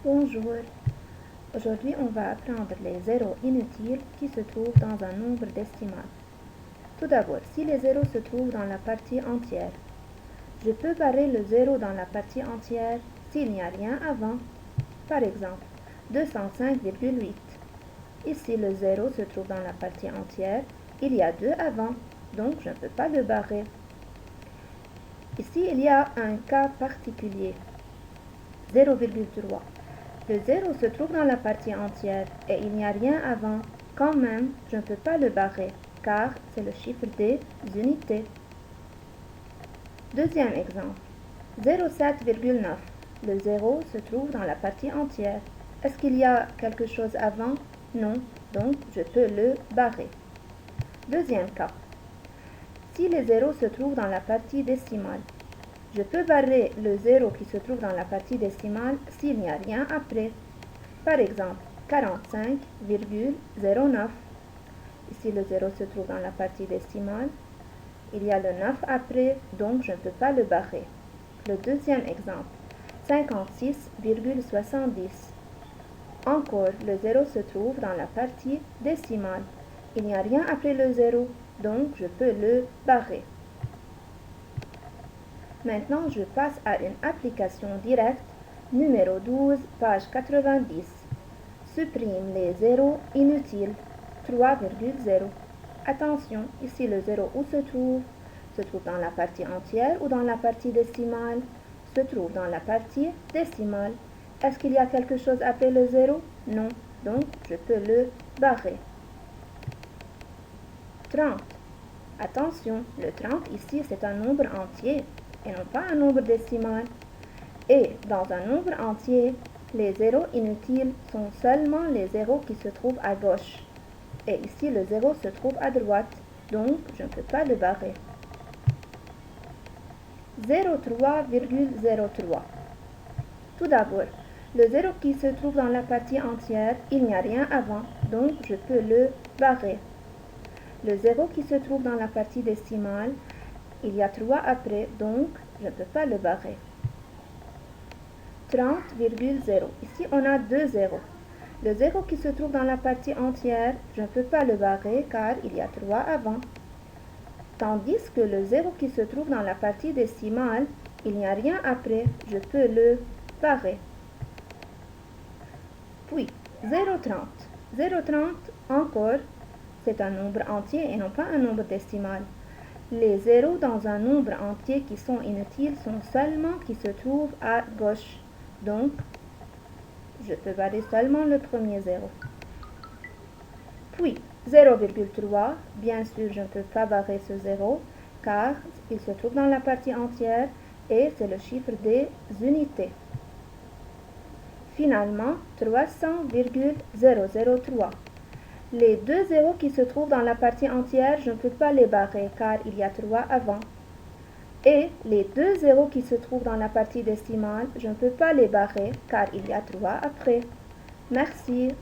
Bonjour. Aujourd'hui, on va apprendre les zéros inutiles qui se trouvent dans un nombre décimal. Tout d'abord, si les zéros se trouvent dans la partie entière, je peux barrer le zéro dans la partie entière s'il n'y a rien avant. Par exemple, 205,8. Ici, le zéro se trouve dans la partie entière, il y a 2 avant, donc je ne peux pas le barrer. Ici, il y a un cas particulier, 0,3. Le 0 se trouve dans la partie entière et il n'y a rien avant. Quand même, je ne peux pas le barrer car c'est le chiffre des unités. Deuxième exemple, 0,7,9. Le 0 se trouve dans la partie entière. Est-ce qu'il y a quelque chose avant? Non, donc je peux le barrer. Deuxième cas, si les zéros se trouvent dans la partie décimale, je peux barrer le 0 qui se trouve dans la partie décimale s'il n'y a rien après. Par exemple, 45,09. Ici, le 0 se trouve dans la partie décimale. Il y a le 9 après, donc je ne peux pas le barrer. Le deuxième exemple, 56,70. Encore, le 0 se trouve dans la partie décimale. Il n'y a rien après le 0, donc je peux le barrer. Maintenant, je passe à une application directe, numéro 12, page 90. Supprime les zéros inutiles, 3,0. Attention, ici le 0 où se trouve dans la partie entière ou dans la partie décimale? Se trouve dans la partie décimale. Est-ce qu'il y a quelque chose après le 0? Non, donc je peux le barrer. 30. Attention, le 30 ici c'est un nombre entier et non pas un nombre décimal. Et dans un nombre entier, les zéros inutiles sont seulement les zéros qui se trouvent à gauche. Et ici, le 0 se trouve à droite, donc je ne peux pas le barrer. 0,3,03. Tout d'abord, le 0 qui se trouve dans la partie entière, il n'y a rien avant, donc je peux le barrer. Le 0 qui se trouve dans la partie décimale, il y a 3 après, donc je ne peux pas le barrer. 30,0. Ici, on a deux zéros. Le 0 qui se trouve dans la partie entière, je ne peux pas le barrer car il y a 3 avant. Tandis que le 0 qui se trouve dans la partie décimale, il n'y a rien après, je peux le barrer. Puis, 0,30. 0,30, encore, c'est un nombre entier et non pas un nombre décimal. Les zéros dans un nombre entier qui sont inutiles sont seulement qui se trouvent à gauche. Donc, je peux barrer seulement le premier 0. Puis, 0,3, bien sûr, je ne peux pas barrer ce 0, car il se trouve dans la partie entière et c'est le chiffre des unités. Finalement, 300,003. Les deux zéros qui se trouvent dans la partie entière, je ne peux pas les barrer, car il y a 3 avant. Et les deux zéros qui se trouvent dans la partie décimale, je ne peux pas les barrer car il y a 3 après. Merci.